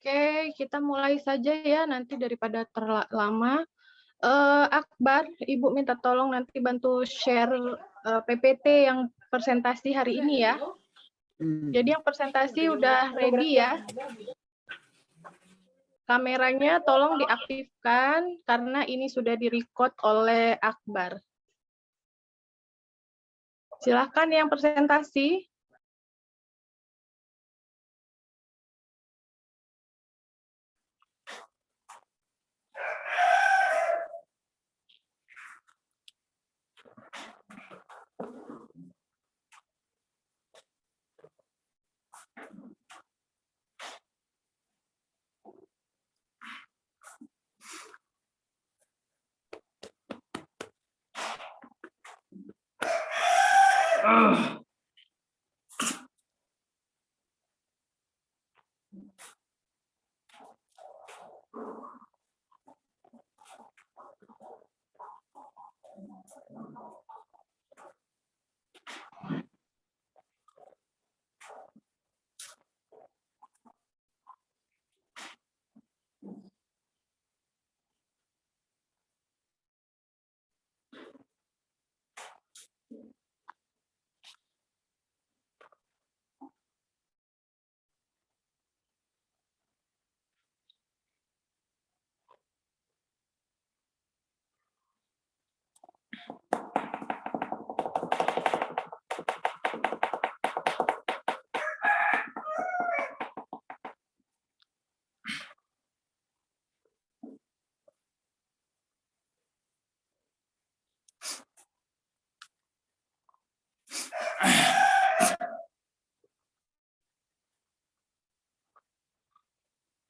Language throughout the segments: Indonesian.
Oke, kita mulai saja ya, nanti daripada lama. Akbar, Ibu minta tolong nanti bantu share PPT yang presentasi hari ini ya. Jadi yang presentasi udah ready ya. Kameranya tolong diaktifkan karena ini sudah direcord oleh Akbar. Silahkan yang presentasi.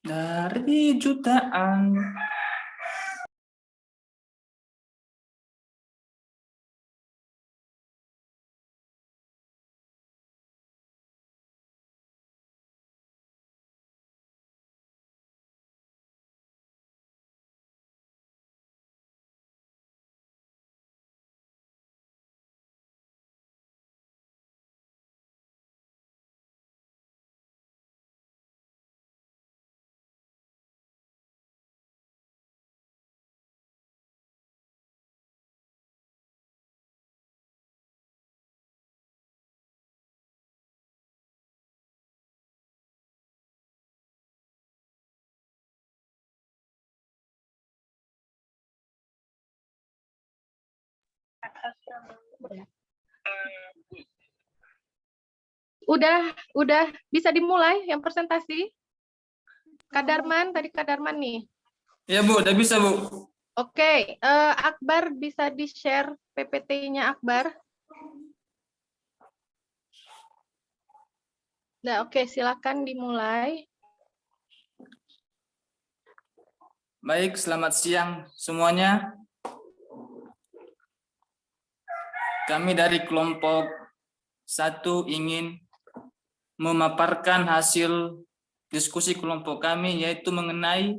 Dari jutaan Udah bisa dimulai yang presentasi? Kak Darman, tadi Kak Darman nih. ya Bu, udah bisa Bu. Oke, Akbar bisa di-share PPT-nya Akbar? Nah, oke, silakan dimulai. Baik, selamat siang semuanya. Kami dari kelompok 1 ingin memaparkan hasil diskusi kelompok kami, yaitu mengenai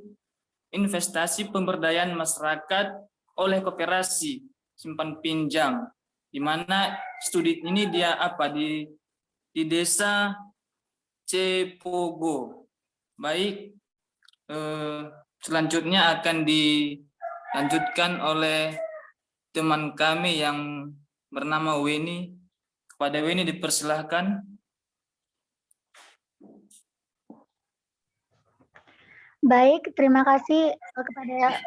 investasi pemberdayaan masyarakat oleh koperasi simpan pinjam, di mana studi ini di desa Cepogo. Baik, selanjutnya akan dilanjutkan oleh teman kami yang bernama Weni. Kepada Weni dipersilahkan. Baik, terima kasih kepada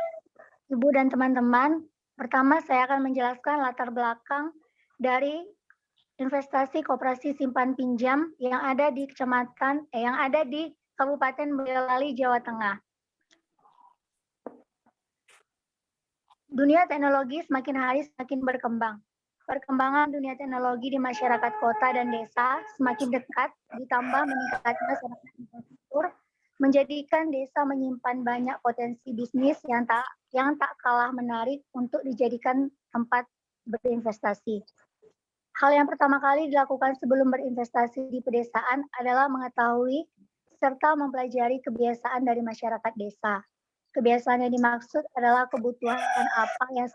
Ibu dan teman-teman. Pertama, saya akan menjelaskan latar belakang dari investasi koperasi simpan pinjam yang ada di Kabupaten Boyolali, Jawa Tengah. Dunia teknologi semakin hari semakin berkembang. Perkembangan dunia teknologi di masyarakat kota dan desa semakin dekat, ditambah meningkatnya sarana infrastruktur, menjadikan desa menyimpan banyak potensi bisnis yang tak kalah menarik untuk dijadikan tempat berinvestasi. Hal yang pertama kali dilakukan sebelum berinvestasi di pedesaan adalah mengetahui serta mempelajari kebiasaan dari masyarakat desa. Kebiasaan yang dimaksud adalah kebutuhan apa yang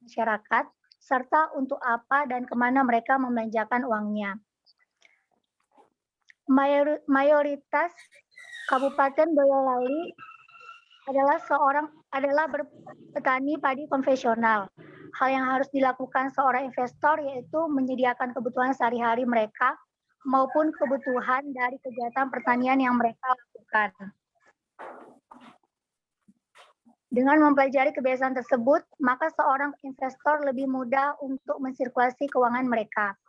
masyarakat, serta untuk apa dan kemana mereka membelanjakan uangnya. Mayoritas Kabupaten Boyolali adalah petani padi konvensional. Hal yang harus dilakukan seorang investor yaitu menyediakan kebutuhan sehari-hari mereka maupun kebutuhan dari kegiatan pertanian yang mereka lakukan. Dengan mempelajari kebiasaan tersebut, maka seorang investor lebih mudah untuk mensirkulasi keuangan mereka.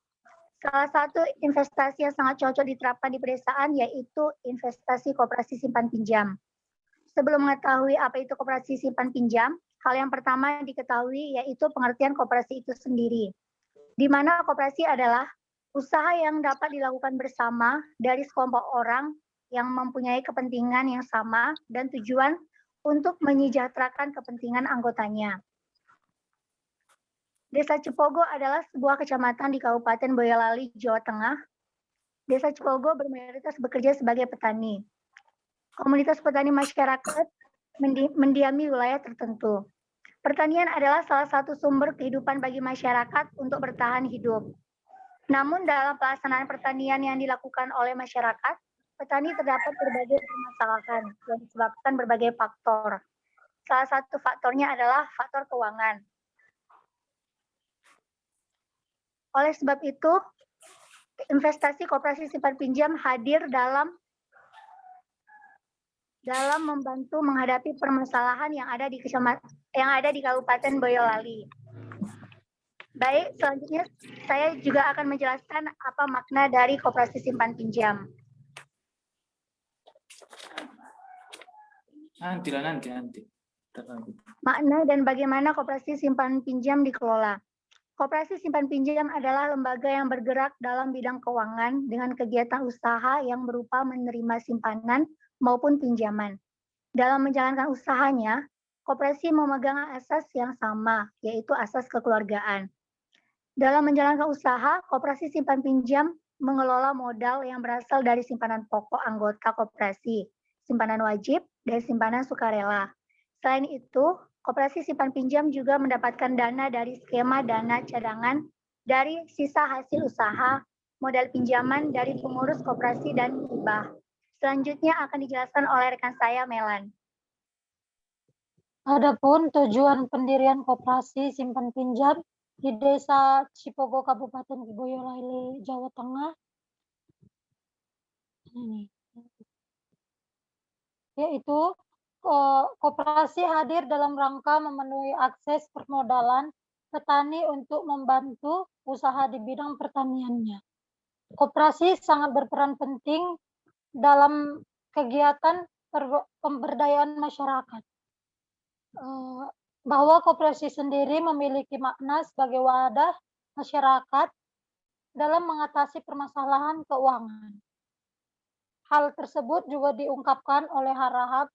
Salah satu investasi yang sangat cocok diterapkan di pedesaan yaitu investasi koperasi simpan pinjam. Sebelum mengetahui apa itu koperasi simpan pinjam, hal yang pertama yang diketahui yaitu pengertian koperasi itu sendiri. Di mana koperasi adalah usaha yang dapat dilakukan bersama dari sekelompok orang yang mempunyai kepentingan yang sama dan tujuan untuk menyejahterakan kepentingan anggotanya. Desa Cepogo adalah sebuah kecamatan di Kabupaten Boyolali, Jawa Tengah. Desa Cepogo bermayoritas bekerja sebagai petani. Komunitas petani masyarakat mendiami wilayah tertentu. Pertanian adalah salah satu sumber kehidupan bagi masyarakat untuk bertahan hidup. Namun dalam pelaksanaan pertanian yang dilakukan oleh masyarakat, petani terdapat berbagai permasalahan yang disebabkan berbagai faktor. Salah satu faktornya adalah faktor keuangan. Oleh sebab itu, investasi koperasi simpan pinjam hadir dalam membantu menghadapi permasalahan yang ada di Kabupaten Boyolali. Baik, selanjutnya saya juga akan menjelaskan apa makna dari koperasi simpan pinjam. Nanti. Makna dan bagaimana koperasi simpan pinjam dikelola. Koperasi simpan pinjam adalah lembaga yang bergerak dalam bidang keuangan dengan kegiatan usaha yang berupa menerima simpanan maupun pinjaman. Dalam menjalankan usahanya, koperasi memegang asas yang sama, yaitu asas kekeluargaan. Dalam menjalankan usaha, koperasi simpan pinjam mengelola modal yang berasal dari simpanan pokok anggota koperasi, simpanan wajib, dan simpanan sukarela. Selain itu, koperasi simpan pinjam juga mendapatkan dana dari skema dana cadangan dari sisa hasil usaha, modal pinjaman dari pengurus koperasi dan hibah. Selanjutnya akan dijelaskan oleh rekan saya, Melan. Adapun tujuan pendirian koperasi simpan pinjam di Desa Cipogo, Kabupaten Boyolali, Jawa Tengah, yaitu koperasi hadir dalam rangka memenuhi akses permodalan petani untuk membantu usaha di bidang pertaniannya. Koperasi sangat berperan penting dalam kegiatan pemberdayaan masyarakat. Bahwa koperasi sendiri memiliki makna sebagai wadah masyarakat dalam mengatasi permasalahan keuangan. Hal tersebut juga diungkapkan oleh Harahap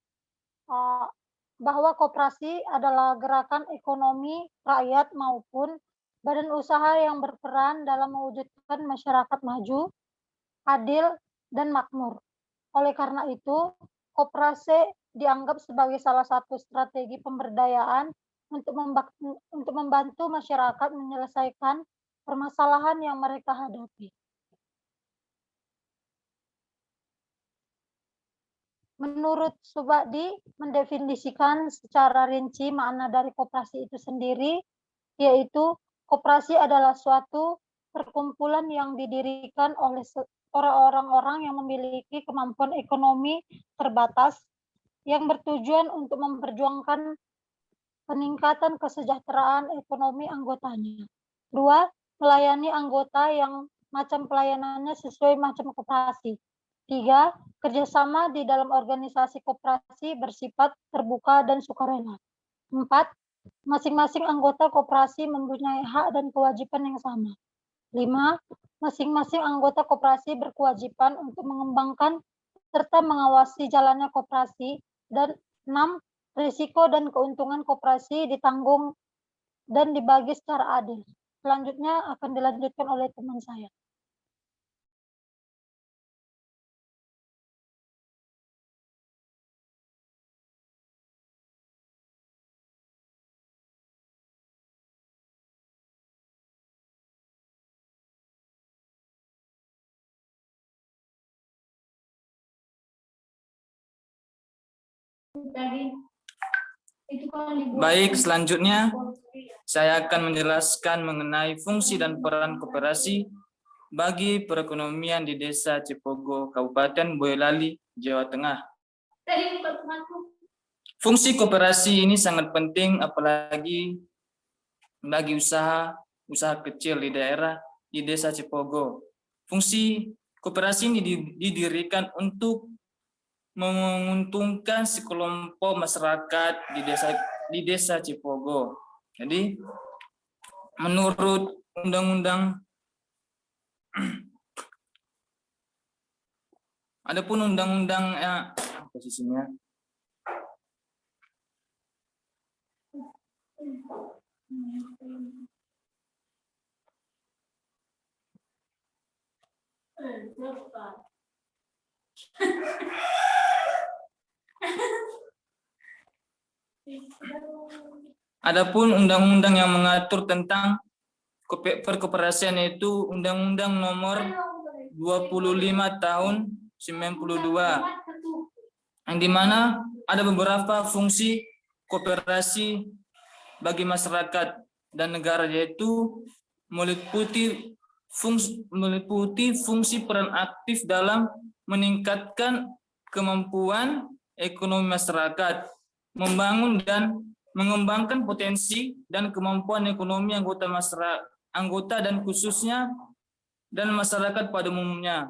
bahwa koperasi adalah gerakan ekonomi rakyat maupun badan usaha yang berperan dalam mewujudkan masyarakat maju, adil, dan makmur. Oleh karena itu, koperasi dianggap sebagai salah satu strategi pemberdayaan untuk membantu masyarakat menyelesaikan permasalahan yang mereka hadapi. Menurut Subadi, mendefinisikan secara rinci makna dari koperasi itu sendiri, yaitu koperasi adalah suatu perkumpulan yang didirikan oleh orang-orang yang memiliki kemampuan ekonomi terbatas yang bertujuan untuk memperjuangkan peningkatan kesejahteraan ekonomi anggotanya. 2. Melayani anggota yang macam pelayanannya sesuai macam koperasi. 3. Kerjasama di dalam organisasi koperasi bersifat terbuka dan sukarela. 4. Masing-masing anggota koperasi mempunyai hak dan kewajiban yang sama. 5. Masing-masing anggota koperasi berkewajiban untuk mengembangkan serta mengawasi jalannya koperasi. Dan 6. Risiko dan keuntungan koperasi ditanggung dan dibagi secara adil. Selanjutnya akan dilanjutkan oleh teman saya. Baik, selanjutnya saya akan menjelaskan mengenai fungsi dan peran koperasi bagi perekonomian di Desa Cipogo, Kabupaten Boyolali, Jawa Tengah. Fungsi koperasi ini sangat penting apalagi bagi usaha kecil di daerah di Desa Cipogo. Fungsi koperasi ini didirikan untuk menguntungkan sekelompok masyarakat di desa Cipogo. Jadi menurut undang-undang, adapun undang-undang posisinya adapun undang-undang yang mengatur tentang perkoperasian yaitu Undang-Undang Nomor 25 Tahun 92, yang dimana ada beberapa fungsi koperasi bagi masyarakat dan negara, yaitu meliputi fungsi peran aktif dalam meningkatkan kemampuan ekonomi masyarakat, membangun dan mengembangkan potensi dan kemampuan ekonomi anggota dan khususnya dan masyarakat pada umumnya,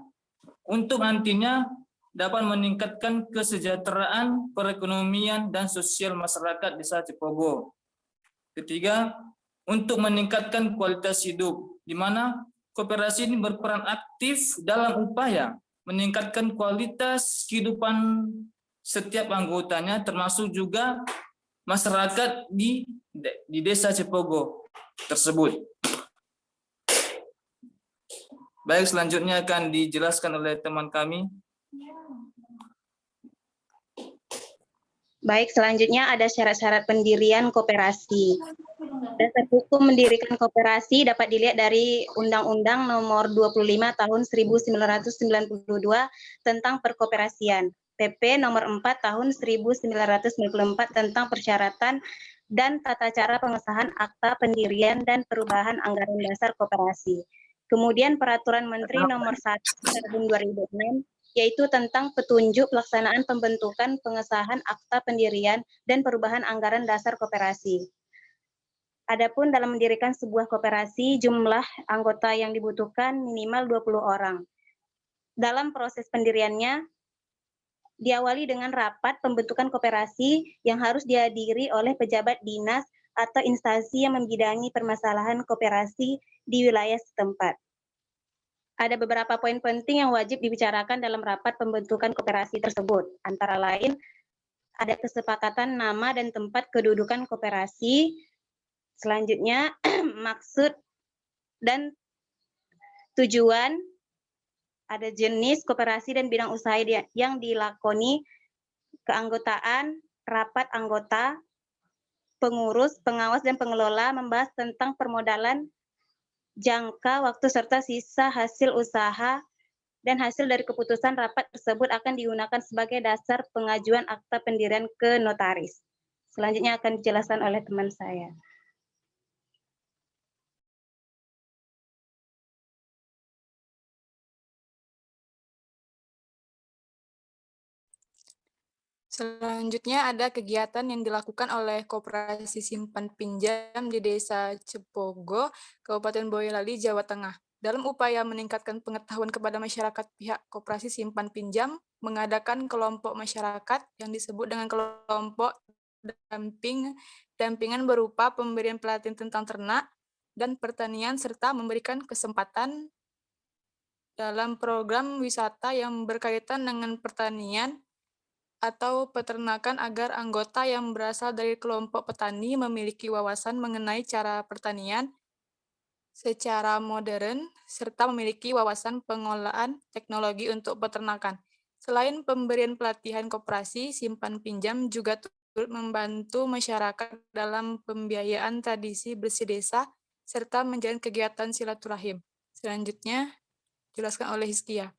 untuk nantinya dapat meningkatkan kesejahteraan perekonomian dan sosial masyarakat Desa Cipogo. Ketiga, untuk meningkatkan kualitas hidup, di mana koperasi ini berperan aktif dalam upaya meningkatkan kualitas kehidupan setiap anggotanya, termasuk juga masyarakat di Desa Cipogo tersebut. Baik, selanjutnya akan dijelaskan oleh teman kami. Baik, selanjutnya ada syarat-syarat pendirian koperasi. Dasar hukum mendirikan koperasi dapat dilihat dari Undang-Undang Nomor 25 Tahun 1992 tentang perkoperasian, PP Nomor 4 Tahun 1994 tentang persyaratan dan tata cara pengesahan akta pendirian dan perubahan anggaran dasar koperasi. Kemudian Peraturan Menteri Nomor 1 Tahun 2006 yaitu tentang petunjuk pelaksanaan pembentukan pengesahan akta pendirian dan perubahan anggaran dasar koperasi. Adapun dalam mendirikan sebuah koperasi, jumlah anggota yang dibutuhkan minimal 20 orang. Dalam proses pendiriannya, diawali dengan rapat pembentukan koperasi yang harus dihadiri oleh pejabat dinas atau instansi yang membidangi permasalahan koperasi di wilayah setempat. Ada beberapa poin penting yang wajib dibicarakan dalam rapat pembentukan koperasi tersebut. Antara lain, ada kesepakatan nama dan tempat kedudukan koperasi. Selanjutnya, maksud dan tujuan, ada jenis koperasi dan bidang usaha yang dilakoni, keanggotaan, rapat anggota, pengurus, pengawas, dan pengelola, membahas tentang permodalan, jangka waktu serta sisa hasil usaha, dan hasil dari keputusan rapat tersebut akan digunakan sebagai dasar pengajuan akta pendirian ke notaris. Selanjutnya akan dijelaskan oleh teman saya. Selanjutnya ada kegiatan yang dilakukan oleh Koperasi Simpan Pinjam di Desa Cipogo, Kabupaten Boyolali, Jawa Tengah. Dalam upaya meningkatkan pengetahuan kepada masyarakat, pihak Koperasi Simpan Pinjam mengadakan kelompok masyarakat yang disebut dengan kelompok dampingan berupa pemberian pelatihan tentang ternak dan pertanian serta memberikan kesempatan dalam program wisata yang berkaitan dengan pertanian atau peternakan agar anggota yang berasal dari kelompok petani memiliki wawasan mengenai cara pertanian secara modern serta memiliki wawasan pengolahan teknologi untuk peternakan. Selain pemberian pelatihan koperasi, simpan pinjam juga turut membantu masyarakat dalam pembiayaan tradisi bersih desa serta menjalin kegiatan silaturahim. Selanjutnya dijelaskan oleh Hizkia.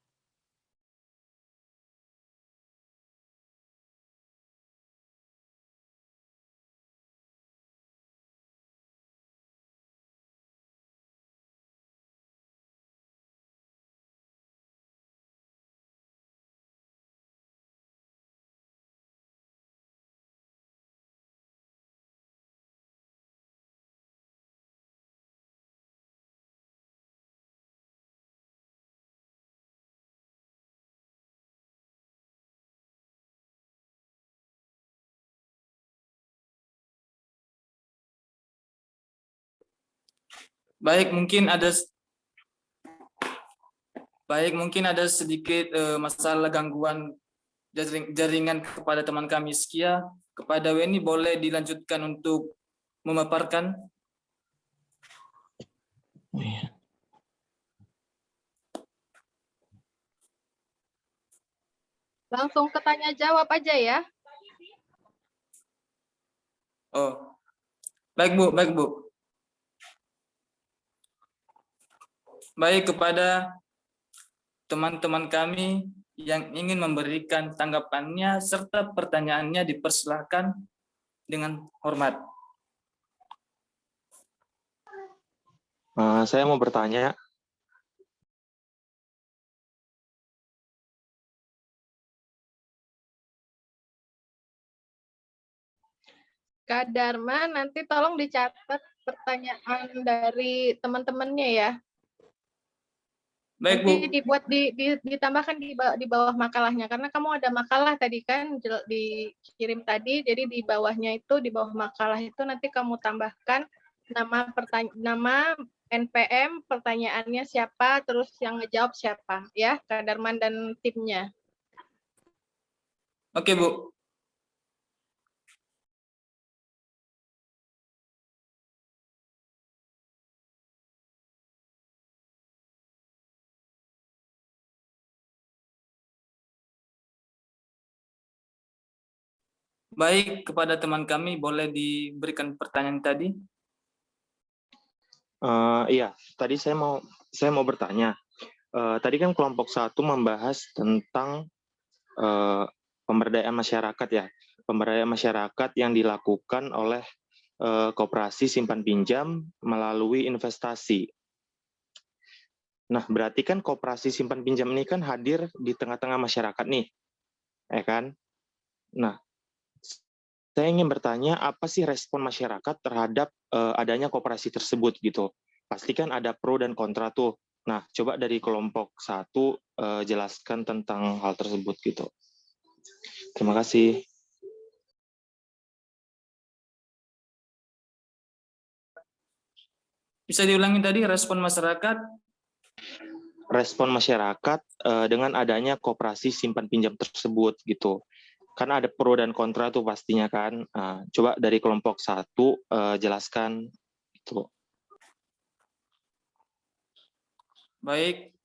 Baik, mungkin ada sedikit masalah gangguan jaringan kepada teman kami Skia. Kepada Weni boleh dilanjutkan untuk memaparkan. Langsung ke tanya jawab aja ya. Oh, baik Bu, baik Bu. Baik, kepada teman-teman kami yang ingin memberikan tanggapannya serta pertanyaannya dipersilahkan dengan hormat. Saya mau bertanya. Kak Dharma, nanti tolong dicatat pertanyaan dari teman-temannya ya. Baik Bu. Nanti dibuat ditambahkan di bawah makalahnya, karena kamu ada makalah tadi kan dikirim tadi, jadi di bawahnya itu, di bawah makalah itu nanti kamu tambahkan nama NPM, pertanyaannya siapa, terus yang ngejawab siapa ya, Kak Darman dan timnya. Oke Bu. Baik, kepada teman kami boleh diberikan pertanyaan tadi. Iya, tadi saya mau bertanya. Tadi kan kelompok 1 membahas tentang pemberdayaan masyarakat ya, pemberdayaan masyarakat yang dilakukan oleh koperasi simpan pinjam melalui investasi. Nah, berarti kan koperasi simpan pinjam ini kan hadir di tengah-tengah masyarakat nih, ya kan? Nah, saya ingin bertanya, apa sih respon masyarakat terhadap adanya koperasi tersebut gitu? Pasti kan ada pro dan kontra tuh. Nah, coba dari kelompok 1 jelaskan tentang hal tersebut gitu. Terima kasih. Bisa diulangi tadi respon masyarakat? Respon masyarakat dengan adanya koperasi simpan pinjam tersebut gitu. Karena ada pro dan kontra tuh pastinya kan. Coba dari kelompok 1 jelaskan gitu. Baik.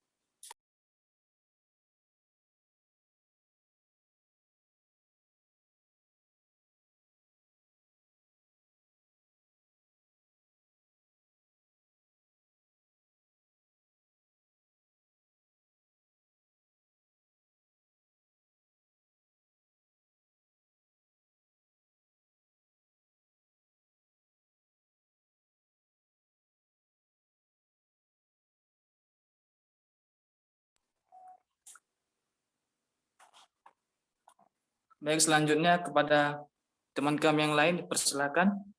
Baik, selanjutnya kepada teman kami yang lain dipersilakan.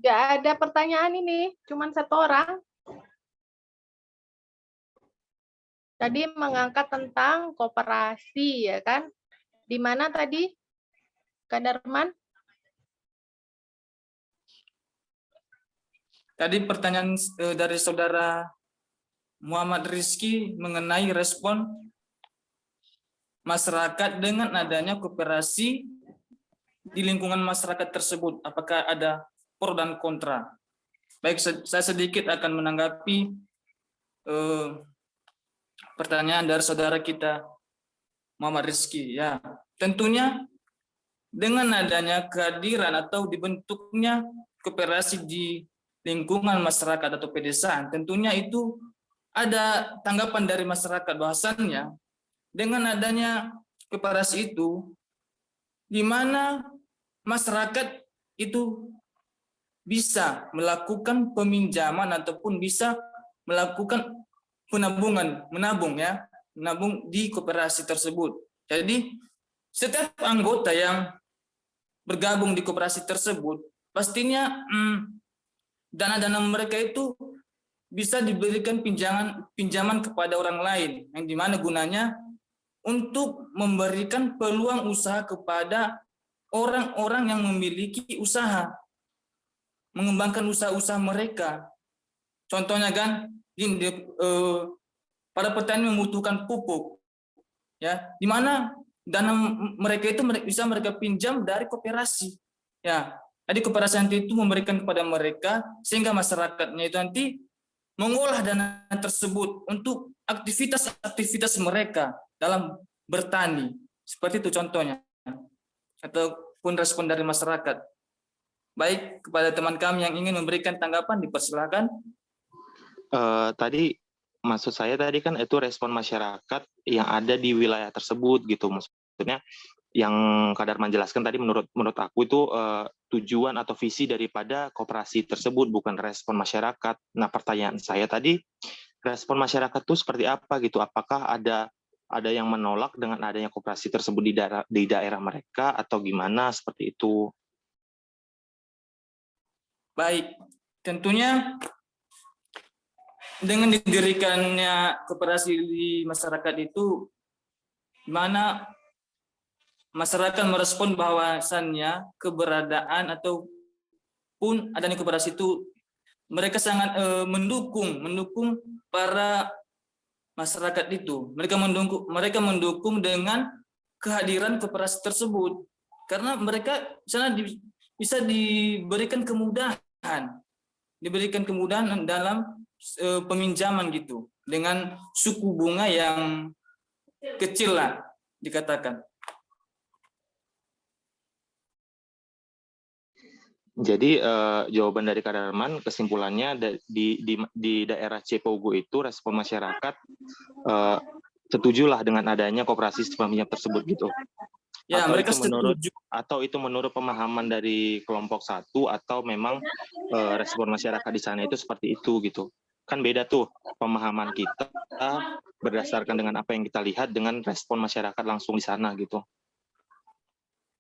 Nggak ada pertanyaan ini, cuma 1 orang. Tadi mengangkat tentang koperasi, ya kan? Di mana tadi, Kak Darman? Tadi pertanyaan dari saudara Muhammad Rizky mengenai respon masyarakat dengan adanya koperasi di lingkungan masyarakat tersebut. Apakah ada pro dan kontra? Baik, saya sedikit akan menanggapi pertanyaan dari saudara kita Muhammad Rizky. Ya, tentunya dengan adanya kehadiran atau dibentuknya koperasi di lingkungan masyarakat atau pedesaan, tentunya itu ada tanggapan dari masyarakat bahwasannya dengan adanya koperasi itu, di mana masyarakat itu bisa melakukan peminjaman ataupun bisa melakukan menabung di koperasi tersebut. Jadi setiap anggota yang bergabung di koperasi tersebut pastinya dana-dana mereka itu bisa diberikan pinjaman kepada orang lain, yang dimana gunanya untuk memberikan peluang usaha kepada orang-orang yang memiliki usaha, mengembangkan usaha-usaha mereka. Contohnya kan, para petani membutuhkan pupuk, ya, di mana dana mereka itu bisa mereka pinjam dari koperasi, ya. Jadi koperasi nanti itu memberikan kepada mereka sehingga masyarakatnya itu nanti mengolah dana tersebut untuk aktivitas mereka dalam bertani. Seperti itu contohnya. Ataupun respon dari masyarakat. Baik, kepada teman kami yang ingin memberikan tanggapan, dipersilakan. Tadi maksud saya tadi kan itu respon masyarakat yang ada di wilayah tersebut gitu. Maksudnya yang Kadarman jelaskan tadi menurut aku itu tujuan atau visi daripada koperasi tersebut, bukan respon masyarakat. Nah, pertanyaan saya tadi, respon masyarakat itu seperti apa gitu? Apakah ada yang menolak dengan adanya koperasi tersebut di daerah mereka atau gimana seperti itu? Baik, tentunya dengan didirikannya koperasi di masyarakat itu, di mana masyarakat merespon bahwasannya keberadaan ataupun adanya koperasi itu mereka sangat mendukung para masyarakat itu. Mereka mendukung dengan kehadiran koperasi tersebut karena mereka bisa diberikan kemudahan dalam peminjaman gitu dengan suku bunga yang kecil lah dikatakan. Jadi jawaban dari Kadarman kesimpulannya di daerah Cepogo itu respon masyarakat setujulah dengan adanya koperasi sistem pinjam tersebut gitu. Ya, atau mereka setuju. Atau itu menurut pemahaman dari kelompok satu atau memang respon masyarakat di sana itu seperti itu gitu. Kan beda tuh pemahaman kita berdasarkan dengan apa yang kita lihat dengan respon masyarakat langsung di sana gitu.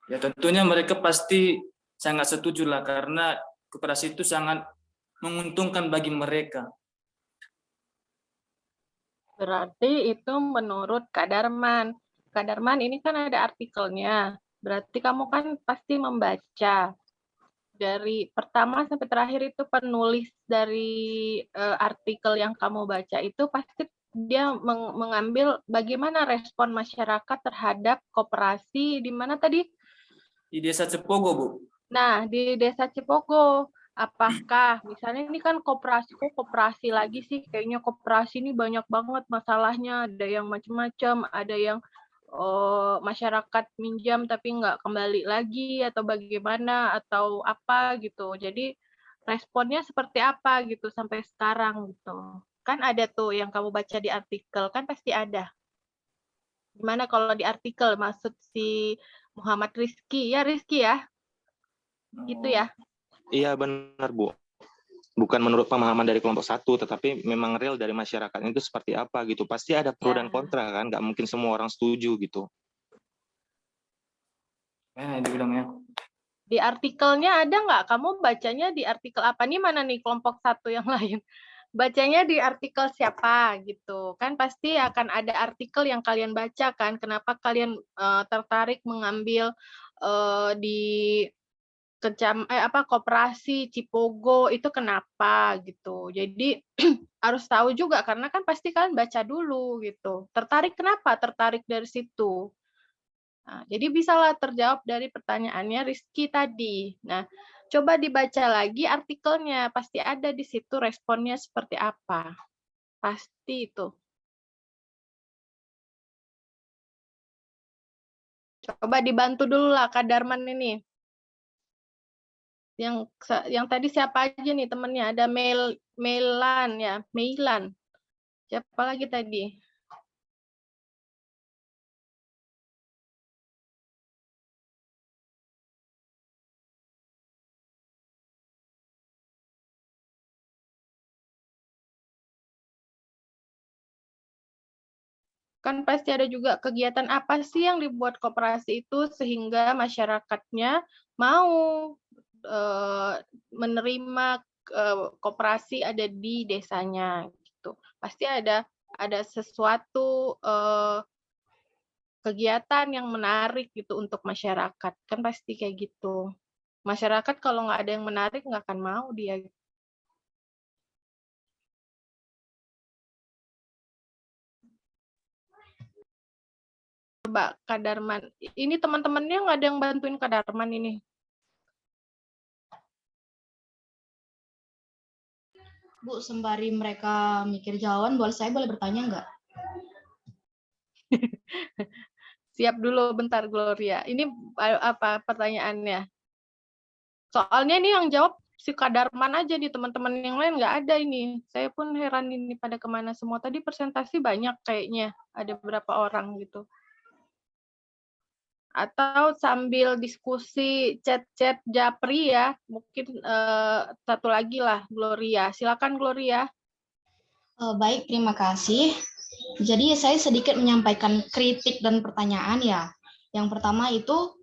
Ya, tentunya mereka pasti sangat setuju lah karena koperasi itu sangat menguntungkan bagi mereka. Berarti itu menurut Kadarman. Kadarman ini kan ada artikelnya. Berarti kamu kan pasti membaca. Dari pertama sampai terakhir itu penulis dari artikel yang kamu baca itu pasti dia mengambil bagaimana respon masyarakat terhadap koperasi di mana tadi? Di Desa Cepogo, Bu. Nah, di Desa Cepogo, apakah misalnya ini kan koperasi lagi sih, kayaknya koperasi ini banyak banget masalahnya, ada yang macam-macam, ada yang masyarakat minjam tapi nggak kembali lagi atau bagaimana atau apa gitu. Jadi responnya seperti apa gitu sampai sekarang gitu. Kan ada tuh yang kamu baca di artikel, kan pasti ada. Gimana kalau di artikel maksud si Muhammad Rizky ya gitu ya? Iya benar Bu. Bukan menurut pemahaman dari kelompok satu, tetapi memang real dari masyarakat itu seperti apa gitu. Pasti ada pro dan kontra kan, nggak mungkin semua orang setuju gitu. Dibilangnya. Di artikelnya ada nggak? Kamu bacanya di artikel apa nih? Mana nih kelompok satu yang lain? Bacanya di artikel siapa gitu kan? Pasti akan ada artikel yang kalian baca kan? Kenapa kalian tertarik mengambil di koperasi Cipogo itu kenapa gitu. Jadi harus tahu juga karena kan pasti kalian baca dulu gitu. Tertarik kenapa? Tertarik dari situ. Nah, jadi bisalah terjawab dari pertanyaannya Rizky tadi. Nah, coba dibaca lagi artikelnya, pasti ada di situ responnya seperti apa. Pasti itu. Coba dibantu dulu lah Kak Darman ini. Yang tadi siapa aja nih temennya? Ada Meilan ya, Meilan. Siapa lagi tadi? Kan pasti ada juga kegiatan apa sih yang dibuat koperasi itu sehingga masyarakatnya mau menerima koperasi ada di desanya gitu. Pasti ada sesuatu kegiatan yang menarik gitu untuk masyarakat. Kan pasti kayak gitu. Masyarakat kalau nggak ada yang menarik nggak akan mau dia. Coba Kak Darman. Ini teman-temannya nggak ada yang bantuin Kak Darman ini. Bu, sembari mereka mikir jawaban, saya boleh bertanya nggak? Siap dulu bentar Gloria. Ini apa pertanyaannya? Soalnya ini yang jawab si Kak Darman aja nih, teman-teman yang lain nggak ada ini. Saya pun heran ini pada kemana semua. Tadi presentasi banyak kayaknya, ada beberapa orang gitu. Atau sambil diskusi chat-chat Japri ya, mungkin satu lagi lah Gloria. Silakan Gloria. Baik, terima kasih. Jadi saya sedikit menyampaikan kritik dan pertanyaan ya. Yang pertama itu,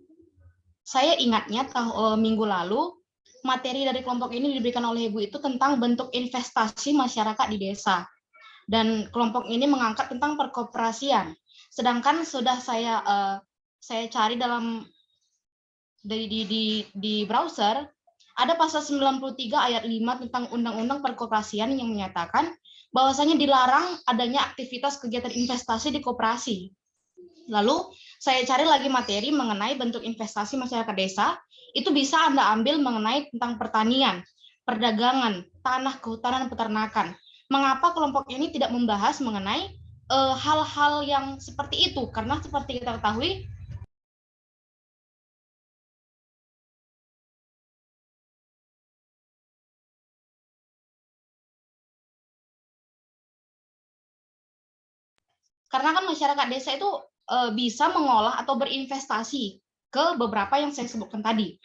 saya ingatnya minggu lalu, materi dari kelompok ini diberikan oleh Ibu itu tentang bentuk investasi masyarakat di desa. Dan kelompok ini mengangkat tentang perkoperasian. Sedangkan sudah saya cari di browser, ada pasal 93 ayat 5 tentang Undang-Undang Perkoperasian yang menyatakan bahwasanya dilarang adanya aktivitas kegiatan investasi di koperasi. Lalu saya cari lagi materi mengenai bentuk investasi masyarakat desa, itu bisa Anda ambil mengenai tentang pertanian, perdagangan, tanah, kehutanan, peternakan. Mengapa kelompok ini tidak membahas mengenai hal-hal yang seperti itu? Karena seperti kita ketahui, karena kan masyarakat desa itu bisa mengolah atau berinvestasi ke beberapa yang saya sebutkan tadi.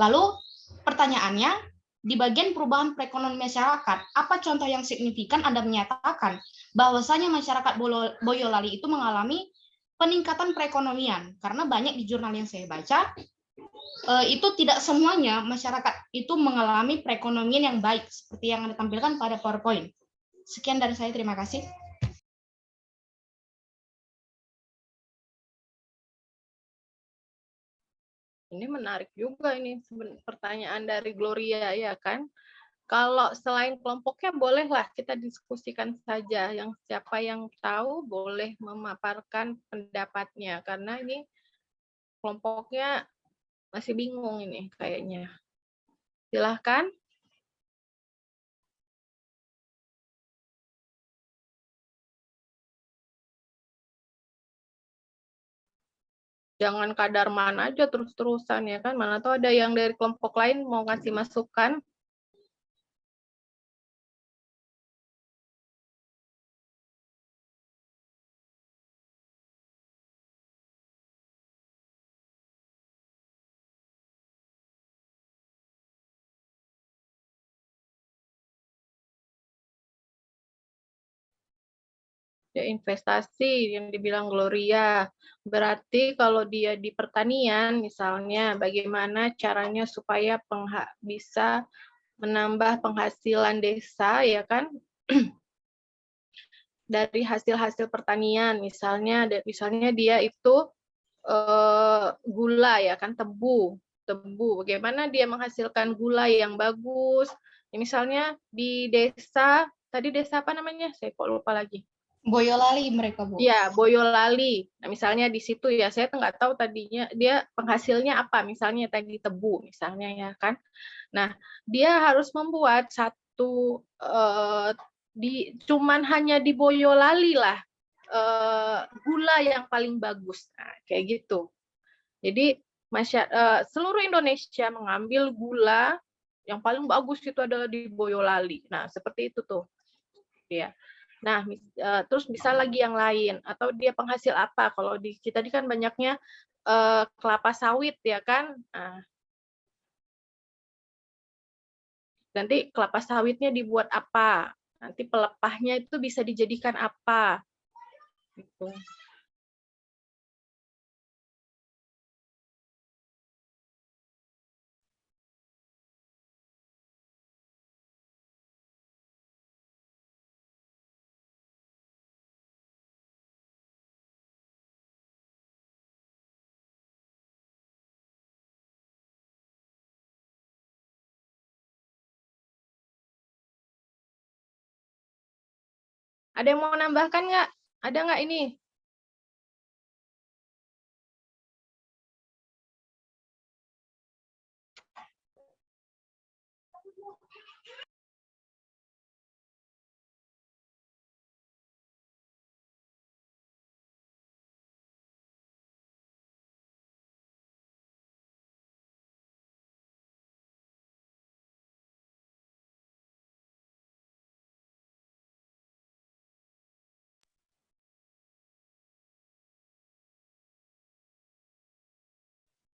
Lalu pertanyaannya, di bagian perubahan perekonomian masyarakat, apa contoh yang signifikan Anda menyatakan bahwasanya masyarakat Boyolali itu mengalami peningkatan perekonomian? Karena banyak di jurnal yang saya baca, itu tidak semuanya masyarakat itu mengalami perekonomian yang baik, seperti yang Anda tampilkan pada PowerPoint. Sekian dari saya, terima kasih. Ini menarik juga ini pertanyaan dari Gloria ya kan. Kalau selain kelompoknya bolehlah kita diskusikan saja. Yang siapa yang tahu boleh memaparkan pendapatnya karena ini kelompoknya masih bingung ini kayaknya. Silahkan. Jangan Kak Darman aja terus-terusan ya kan. Mana tahu ada yang dari kelompok lain mau ngasih masukan. Ya, investasi yang dibilang Gloria. Berarti kalau dia di pertanian misalnya bagaimana caranya supaya bisa menambah penghasilan desa ya kan dari hasil-hasil pertanian misalnya dia itu gula ya kan tebu bagaimana dia menghasilkan gula yang bagus ya, misalnya di desa tadi desa apa namanya saya kok lupa lagi. Boyolali mereka, Bu. Ya, Boyolali. Nah, misalnya di situ ya, saya nggak tahu tadinya dia penghasilnya apa, misalnya tadi tebu, misalnya ya kan. Nah, dia harus membuat satu cuman hanya di Boyolali lah gula yang paling bagus, nah, kayak gitu. Jadi seluruh Indonesia mengambil gula yang paling bagus itu adalah di Boyolali. Nah, seperti itu tuh, ya. Nah, terus bisa lagi yang lain, atau dia penghasil apa? Kalau di kita ini kan banyaknya kelapa sawit ya kan. Nah, nanti kelapa sawitnya dibuat apa? Nanti pelepahnya itu bisa dijadikan apa? Gitu. Ada yang mau nambahkan nggak? Ada nggak ini?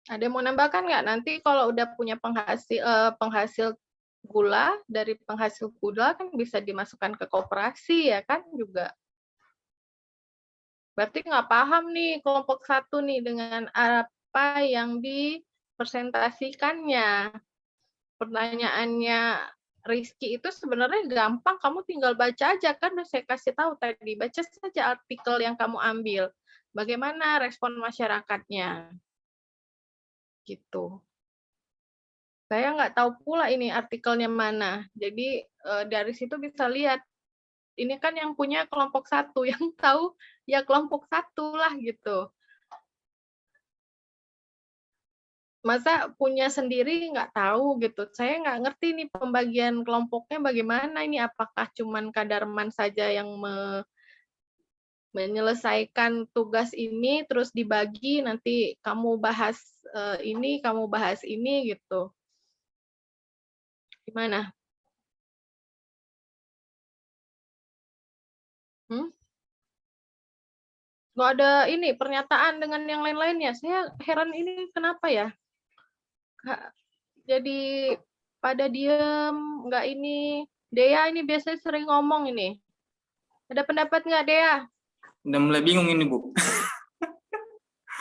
Ada yang mau nambahkan nggak? Nanti kalau udah punya penghasil gula, dari penghasil gula kan bisa dimasukkan ke koperasi ya kan juga. Berarti nggak paham nih kelompok 1 nih dengan apa yang dipresentasikannya. Pertanyaannya Rizky itu sebenarnya gampang, kamu tinggal baca aja kan udah saya kasih tahu tadi. Baca saja artikel yang kamu ambil. Bagaimana respon masyarakatnya. Gitu. Saya nggak tahu pula ini artikelnya mana. Jadi dari situ bisa lihat. Ini kan yang punya kelompok 1, yang tahu ya kelompok 1 lah gitu. Masa punya sendiri nggak tahu gitu. Saya nggak ngerti nih pembagian kelompoknya bagaimana ini. Apakah cuman Kadarman saja yang menyelesaikan tugas ini, terus dibagi, nanti kamu bahas ini, kamu bahas ini gitu. Gimana? Nggak ada ini pernyataan dengan yang lain-lainnya. Saya heran ini kenapa ya? Jadi pada diem, nggak ini. Dea ini biasanya sering ngomong ini. Ada pendapat nggak, Dea? Udah mulai bingung ini, Bu.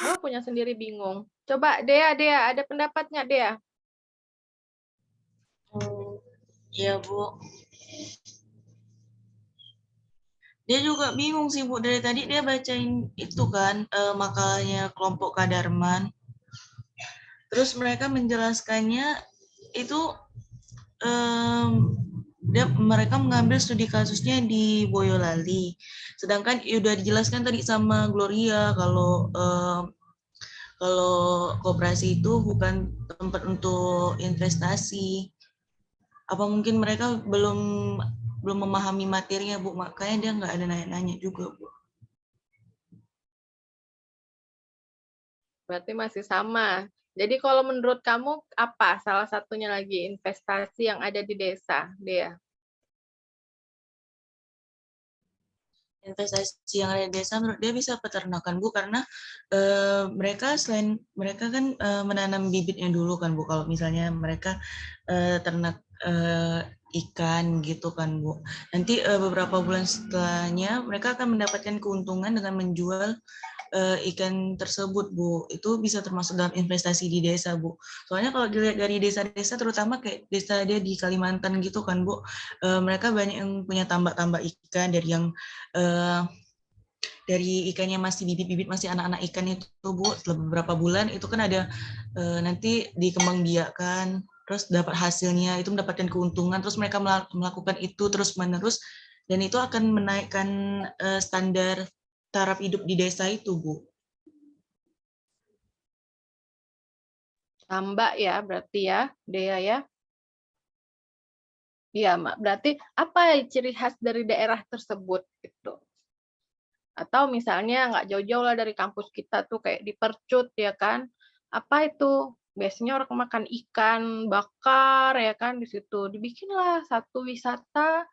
Oh, punya sendiri bingung. Coba, Dea, ada pendapat nggak, Dea? Iya, Bu. Dia juga bingung sih, Bu. Dari tadi dia bacain itu kan, makalahnya kelompok Kadarman. Terus mereka menjelaskannya itu mereka mengambil studi kasusnya di Boyolali. Sedangkan udah dijelaskan tadi sama Gloria kalau koperasi itu bukan tempat untuk investasi. Apa mungkin mereka belum memahami materinya, Bu, makanya dia nggak ada nanya-nanya juga, Bu. Berarti masih sama. Jadi kalau menurut kamu apa salah satunya lagi investasi yang ada di desa, Dea? Investasi yang ada di desa menurut dia bisa peternakan, Bu, karena mereka kan menanam bibitnya dulu kan, Bu. Kalau misalnya mereka ternak ikan gitu kan, Bu. Nanti beberapa bulan setelahnya mereka akan mendapatkan keuntungan dengan menjual ikan tersebut, Bu. Itu bisa termasuk dalam investasi di desa, Bu. Soalnya kalau dilihat dari desa-desa, terutama kayak desa dia di Kalimantan gitu kan, Bu, mereka banyak yang punya tambak-tambak ikan dari ikannya masih bibit-bibit, masih anak-anak ikan itu, Bu. Setelah beberapa bulan itu kan ada nanti dikembangbiakkan, terus dapat hasilnya, itu mendapatkan keuntungan, terus mereka melakukan itu terus-menerus, dan itu akan menaikkan standar taraf hidup di desa itu, Bu. Tambak ya, berarti ya, Dea ya. Iya, berarti apa ciri khas dari daerah tersebut gitu. Atau misalnya nggak jauh-jauh lah dari kampus kita tuh kayak di Percut ya kan. Apa itu? Biasanya orang makan ikan bakar ya kan di situ. Dibikinlah satu wisata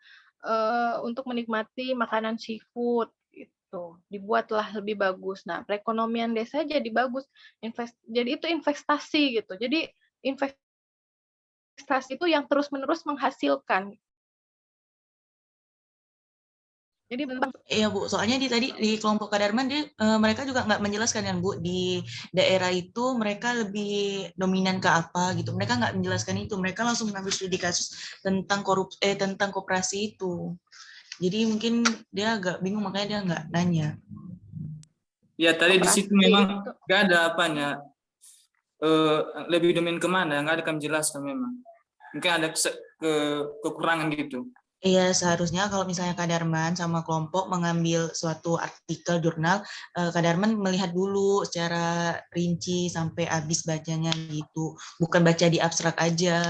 untuk menikmati makanan seafood itu dibuatlah lebih bagus. Nah, perekonomian desa jadi bagus, jadi itu investasi gitu. Jadi investasi itu yang terus-menerus menghasilkan. Jadi Iya Bu, soalnya tadi di kelompok Kadarman mereka juga nggak menjelaskan kan Bu, di daerah itu mereka lebih dominan ke apa gitu. Mereka nggak menjelaskan itu, mereka langsung mengambil studi kasus tentang tentang koperasi itu. Jadi mungkin dia agak bingung, makanya dia nggak nanya. Ya tadi di situ memang nggak ada apanya, lebih domain kemana, nggak ada kami jelaskan memang. Mungkin ada kekurangan gitu. Iya, seharusnya kalau misalnya Kadarman sama kelompok mengambil suatu artikel jurnal, Kadarman melihat dulu secara rinci sampai habis bacanya gitu, bukan baca di abstrak aja.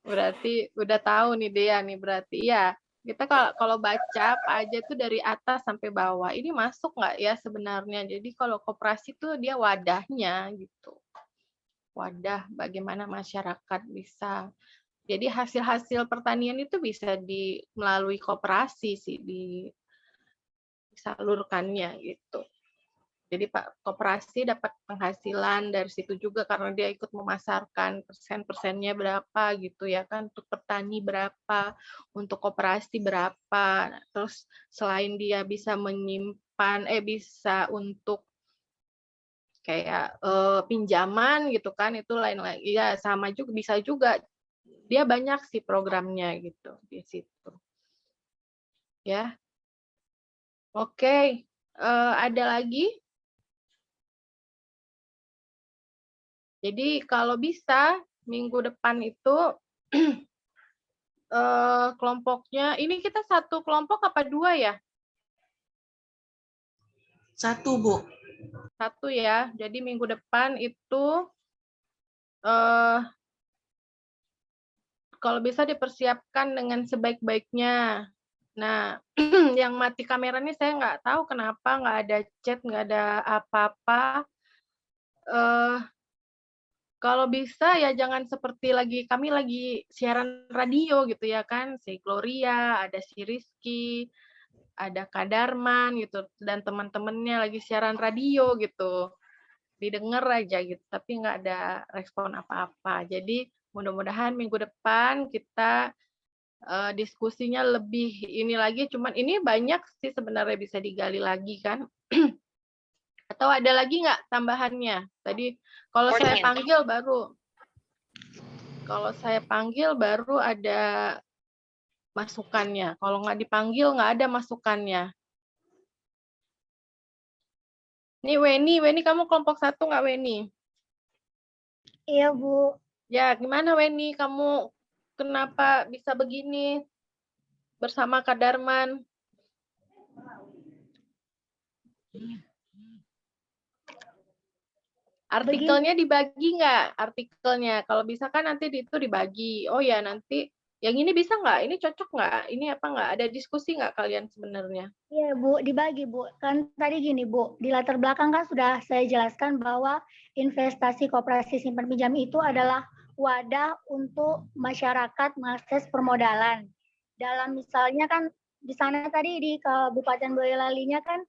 Berarti udah tahu nih Dea nih, berarti ya kita kalau baca apa aja tuh dari atas sampai bawah ini masuk nggak ya sebenarnya. Jadi kalau koperasi tuh dia wadahnya gitu, wadah bagaimana masyarakat bisa, jadi hasil-hasil pertanian itu bisa melalui koperasi sih disalurkannya gitu. Jadi Pak koperasi dapat penghasilan dari situ juga karena dia ikut memasarkan, persen-persennya berapa gitu ya kan, untuk petani berapa, untuk koperasi berapa. Terus selain dia bisa menyimpan, bisa untuk kayak pinjaman gitu kan, itu lain lagi ya, sama juga bisa juga. Dia banyak sih programnya gitu di situ. Ya. Oke, ada lagi? Jadi kalau bisa minggu depan itu kelompoknya, ini kita satu kelompok apa 2 ya? 1 Bu. 1 ya. Jadi minggu depan itu kalau bisa dipersiapkan dengan sebaik-baiknya. Nah, yang mati kameranya saya nggak tahu kenapa, nggak ada chat, nggak ada apa-apa. Kalau bisa ya jangan seperti kami lagi siaran radio gitu ya kan, si Gloria, ada si Rizky, ada Kadarman gitu, dan teman-temannya lagi siaran radio gitu. Didengar aja gitu, tapi nggak ada respon apa-apa. Jadi mudah-mudahan minggu depan kita diskusinya lebih ini lagi, cuman ini banyak sih sebenarnya bisa digali lagi kan. Atau ada lagi nggak tambahannya? Tadi kalau saya panggil baru ada masukannya. Kalau nggak dipanggil nggak ada masukannya. Nih Weni kamu kelompok 1 nggak Weni? Iya Bu. Ya gimana Weni, kamu kenapa bisa begini bersama Kadarman? Artikelnya dibagi nggak? Artikelnya, kalau bisa kan nanti itu dibagi. Oh ya nanti, yang ini bisa nggak? Ini cocok nggak? Ini apa nggak? Ada diskusi nggak kalian sebenarnya? Iya Bu, dibagi Bu. Kan tadi gini Bu, di latar belakang kan sudah saya jelaskan bahwa investasi koperasi simpan pinjam itu adalah wadah untuk masyarakat mengakses permodalan. Dalam misalnya kan di sana tadi di Kabupaten Boyolalinya kan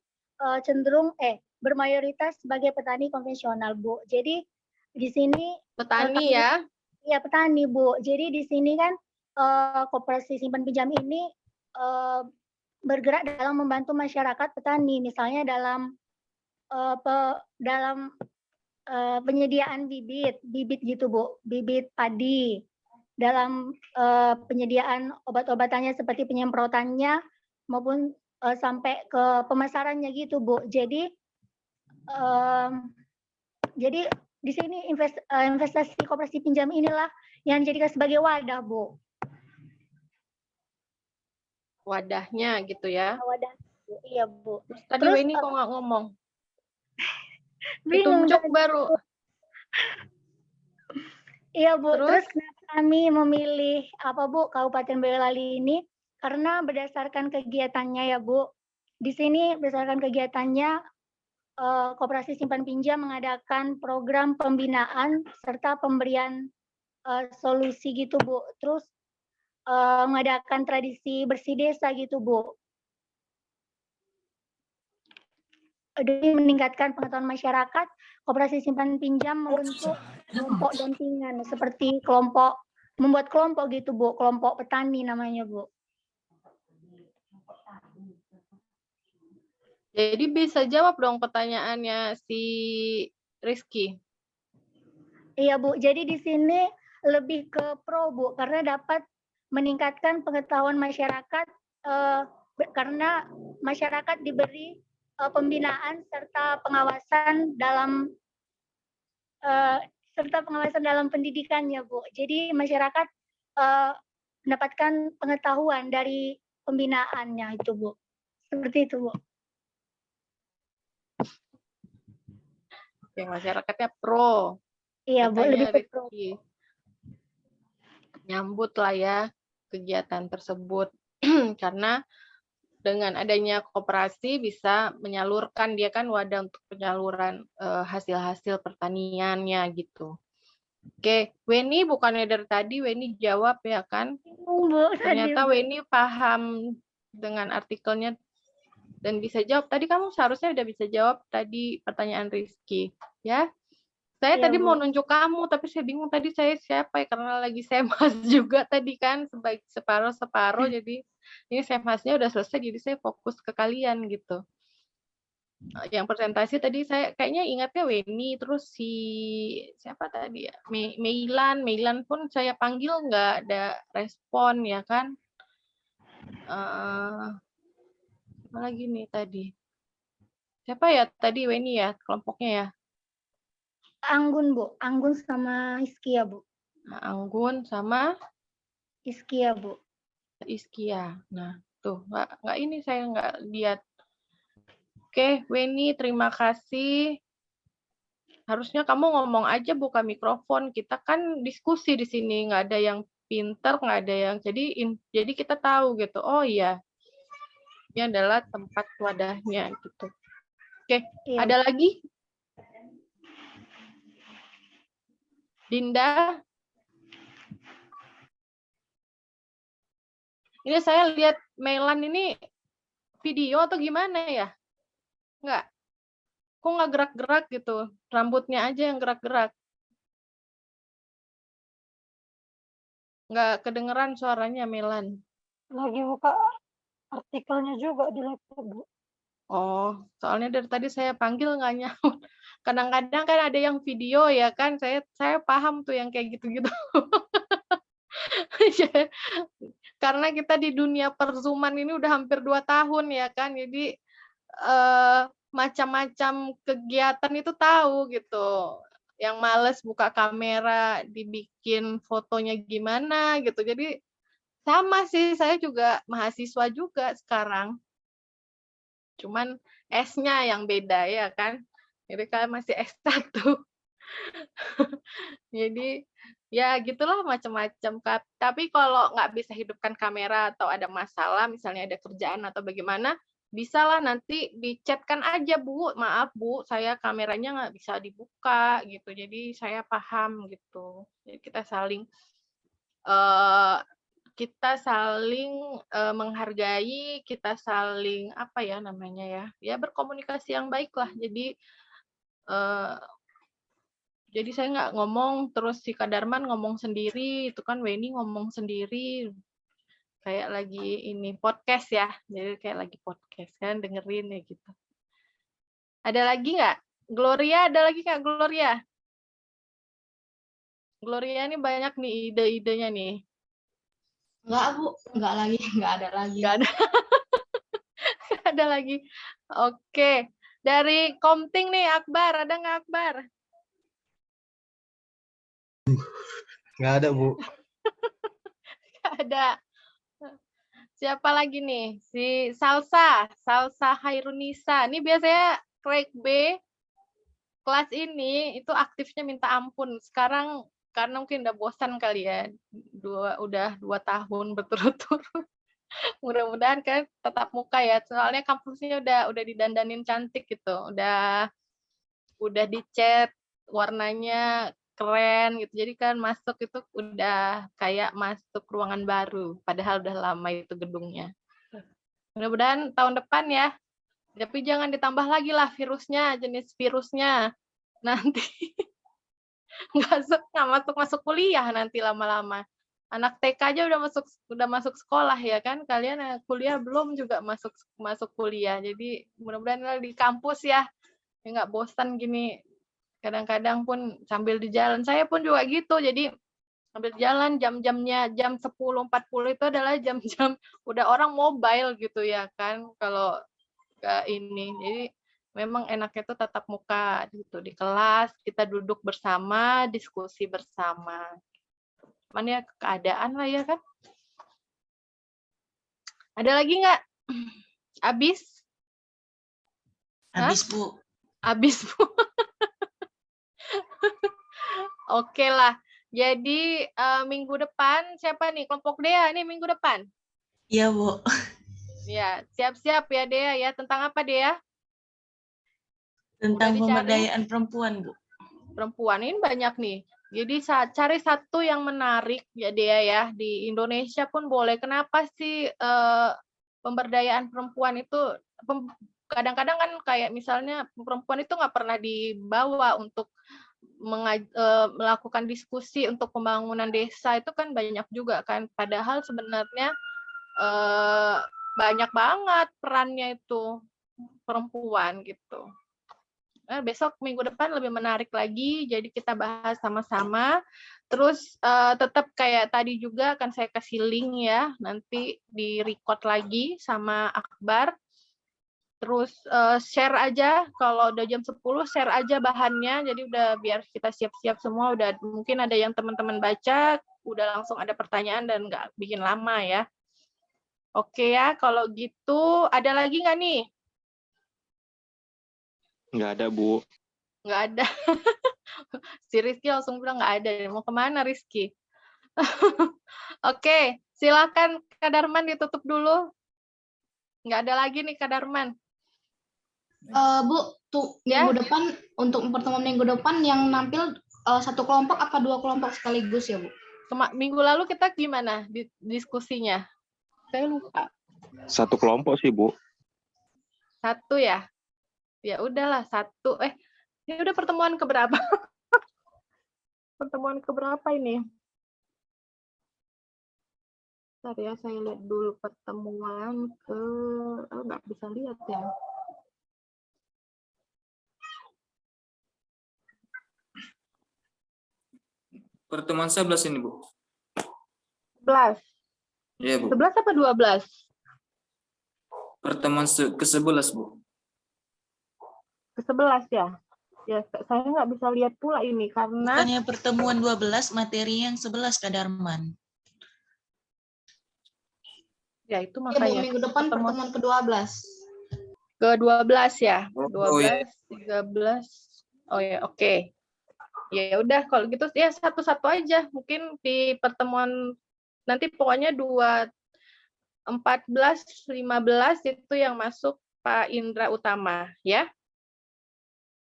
cenderung bermayoritas sebagai petani konvensional Bu. Jadi di sini petani ya? Iya petani Bu. Jadi di sini kan koperasi simpan pinjam ini bergerak dalam membantu masyarakat petani, misalnya dalam penyediaan bibit gitu Bu, bibit padi, dalam penyediaan obat-obatannya seperti penyemprotannya maupun sampai ke pemasarannya gitu Bu. Jadi di sini investasi koperasi pinjam inilah yang dijadikan sebagai wadah Bu. Wadahnya gitu ya? Wadah, iya Bu. Tadi Weni kok nggak ngomong? Bingung. Ditunjuk baru. Iya Bu, terus kenapa kami memilih Kabupaten Boyolali ini? Karena berdasarkan kegiatannya ya Bu. Di sini berdasarkan kegiatannya, Koperasi Simpan Pinjam mengadakan program pembinaan serta pemberian solusi gitu Bu. Terus mengadakan tradisi bersih desa gitu Bu. Demi meningkatkan pengetahuan masyarakat, koperasi simpan pinjam membentuk kelompok dampingan seperti membuat kelompok gitu Bu, kelompok petani namanya Bu. Jadi bisa jawab dong pertanyaannya si Rizky. Iya Bu, jadi di sini lebih ke pro Bu, karena dapat meningkatkan pengetahuan masyarakat karena masyarakat diberi pembinaan serta pengawasan dalam pendidikannya Bu. Jadi masyarakat mendapatkan pengetahuan dari pembinaannya itu Bu. Seperti itu Bu. Yang masyarakatnya pro. Iya Bu, Katanya lebih ke pro. Rizky. Nyambut lah ya kegiatan tersebut. Karena dengan adanya koperasi bisa menyalurkan, dia kan wadah untuk penyaluran hasil-hasil pertaniannya gitu. Oke, Weni bukannya dari tadi Weni jawab ya kan? Bu, Ternyata Weni paham dengan artikelnya dan bisa jawab. Tadi kamu seharusnya udah bisa jawab tadi pertanyaan Rizky, ya. Saya Iya, tadi Bu. mau nunjuk kamu, tapi saya bingung tadi saya siapa ya, karena lagi semas juga tadi kan, separuh-separuh, jadi ini semasnya udah selesai, jadi saya fokus ke kalian gitu. Yang presentasi tadi saya kayaknya ingatnya Weni, terus si siapa tadi ya, Meilan pun saya panggil nggak ada respon ya kan. Apa lagi nih tadi? Siapa ya tadi Weni ya kelompoknya ya? Anggun Bu, Anggun sama Iskia Bu. Nah, Anggun sama Iskia Bu. Iskia. Nah, tuh nggak ini saya nggak lihat. Oke, Weni, terima kasih. Harusnya kamu ngomong aja buka mikrofon. Kita kan diskusi di sini, nggak ada yang pinter, nggak ada yang jadi kita tahu gitu. Oh iya, ini adalah tempat wadahnya gitu. Oke, Iya. ada lagi? Dinda? Ini saya lihat Melan ini video atau gimana ya? Nggak. Kok nggak gerak-gerak gitu? Rambutnya aja yang gerak-gerak. Nggak kedengeran suaranya Melan. Lagi buka artikelnya juga di laptop, Bu. Oh, soalnya dari tadi saya panggil nggak nyaut. Kadang-kadang kan ada yang video ya kan, saya paham tuh yang kayak gitu-gitu. Karena kita di dunia perzuman ini udah hampir 2 tahun ya kan, jadi macam-macam kegiatan itu tahu gitu. Yang males buka kamera, dibikin fotonya gimana gitu. Jadi sama sih, saya juga mahasiswa juga sekarang. Cuman S-nya yang beda ya kan. Jadi kalian masih S1. Jadi ya gitulah macam-macam. Tapi kalau nggak bisa hidupkan kamera atau ada masalah, misalnya ada kerjaan atau bagaimana, bisalah nanti di-chat-kan aja, Bu. Maaf, Bu, saya kameranya nggak bisa dibuka gitu. Jadi saya paham gitu. Jadi kita saling menghargai, kita saling apa ya namanya ya, ya berkomunikasi yang baik lah. Jadi saya nggak ngomong terus si Kak Darman ngomong sendiri, itu kan Weni ngomong sendiri, kayak lagi ini podcast ya, jadi kayak lagi podcast kan dengerin ya gitu. Ada lagi nggak? Gloria, ada lagi nggak Gloria? Gloria ini banyak nih ide-idenya nih. Enggak, Bu. Enggak lagi. Enggak ada lagi. Nggak ada. Nggak ada lagi. Oke. Dari Komting nih, Akbar. Ada nggak Akbar? Nggak ada, Bu. Nggak ada. Siapa lagi nih? Si Salsa Hairunisa. Ini biasanya Craig B kelas ini itu aktifnya minta ampun. Sekarang karena mungkin udah bosan kali ya. Udah 2 tahun berturut-turut. Mudah-mudahan kan tetap muka ya. Soalnya kampusnya udah didandanin cantik gitu. Udah dicat warnanya keren gitu. Jadi kan masuk itu udah kayak masuk ruangan baru, padahal udah lama itu gedungnya. Mudah-mudahan tahun depan ya. Tapi jangan ditambah lagi lah virusnya, jenis virusnya. Nanti nggak masuk kuliah nanti lama-lama. Anak TK aja udah masuk sekolah ya kan, kalian kuliah belum juga masuk kuliah. Jadi mudah-mudahan di kampus ya nggak bosan gini. Kadang-kadang pun sambil di jalan, saya pun juga gitu. Jadi sambil jalan jam-jamnya jam 10.40 itu adalah jam-jam udah orang mobile gitu ya kan kalau ini. Jadi memang enaknya itu tatap muka gitu di kelas, kita duduk bersama, diskusi bersama. Cuman ya keadaan lah ya kan. Ada lagi nggak? Habis? Habis, Bu. Habis, Bu. Oke lah. Jadi minggu depan siapa nih? Kelompok Dea nih minggu depan? Iya, Bu. Ya, siap-siap ya Dea ya. Tentang apa Dea? Tentang pemberdayaan perempuan, Bu. Perempuan ini banyak nih. Jadi cari satu yang menarik ya Dea ya. Di Indonesia pun boleh. Kenapa sih pemberdayaan perempuan itu kadang-kadang kan kayak misalnya perempuan itu nggak pernah dibawa untuk melakukan diskusi untuk pembangunan desa itu kan banyak juga kan. Padahal sebenarnya banyak banget perannya itu perempuan gitu. Besok minggu depan lebih menarik lagi, jadi kita bahas sama-sama. Terus tetap kayak tadi juga akan saya kasih link ya, nanti di record lagi sama Akbar. Terus share aja, kalau udah jam 10 share aja bahannya, jadi udah biar kita siap-siap semua, udah mungkin ada yang teman-teman baca, udah langsung ada pertanyaan dan nggak bikin lama ya. Oke ya, kalau gitu ada lagi nggak nih? Nggak ada, Bu. Nggak ada. Si Rizky langsung bilang nggak ada. Mau kemana Rizky? Oke, silakan Kak Darman ditutup dulu. Nggak ada lagi nih Kak Darman. Bu, tuh minggu depan untuk pertemuan minggu depan yang nampil satu kelompok apa dua kelompok sekaligus ya Bu? Minggu lalu kita gimana diskusinya? Saya lupa. Satu kelompok sih, Bu. Satu ya? Ya udahlah satu. Ini udah pertemuan keberapa? Pertemuan keberapa ini? Bentar ya, saya lihat dulu pertemuan ke... nggak bisa lihat ya. Pertemuan 11 ini, Bu. 11. Iya, Bu. 11 apa 12? Pertemuan ke-11, Bu. Ke-11 ya? Ya, saya nggak bisa lihat pula ini karena... Bukannya pertemuan 12, materi yang 11, Kak Darman. Ya, itu Ya, makanya. Bu, minggu depan pertemuan ke-12. Ke-12 ya? Oh, 12, iya. 13. Oh ya, oke. Ya udah, kalau gitu ya satu-satu aja. Mungkin di pertemuan nanti pokoknya 14, 15 itu yang masuk Pak Indra Utama, ya.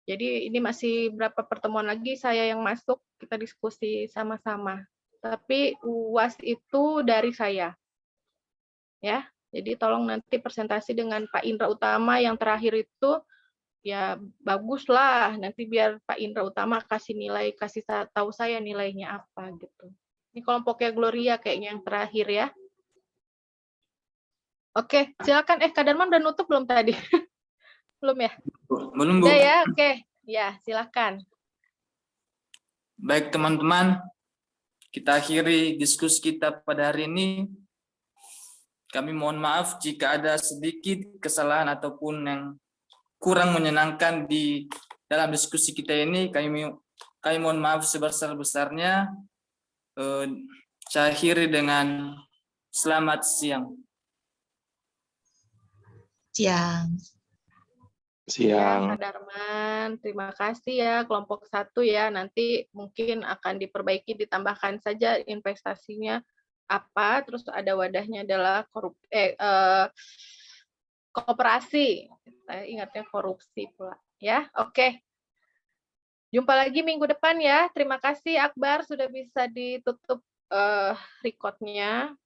Jadi ini masih berapa pertemuan lagi saya yang masuk, kita diskusi sama-sama. Tapi UAS itu dari saya. Ya, jadi tolong nanti presentasi dengan Pak Indra Utama yang terakhir itu, ya baguslah. Nanti biar Pak Indra Utama kasih tahu saya nilainya apa gitu. Ini kelompoknya Gloria kayaknya yang terakhir ya. Oke, silakan. Kak Darman udah nutup belum tadi? Belum ya? Belum, Bu. Udah ya, oke. Ya, silakan. Baik, teman-teman. Kita akhiri diskusi kita pada hari ini. Kami mohon maaf jika ada sedikit kesalahan ataupun yang kurang menyenangkan di dalam diskusi kita ini. Kami mohon maaf sebesar-besarnya. Saya akhiri dengan selamat siang. Siang. Siang. Ya, Kak Darman, terima kasih ya kelompok 1 ya. Nanti mungkin akan diperbaiki, ditambahkan saja investasinya apa, terus ada wadahnya adalah kooperasi. Saya ingatnya korupsi pula ya. Oke. Jumpa lagi minggu depan ya. Terima kasih Akbar sudah bisa ditutup recordnya.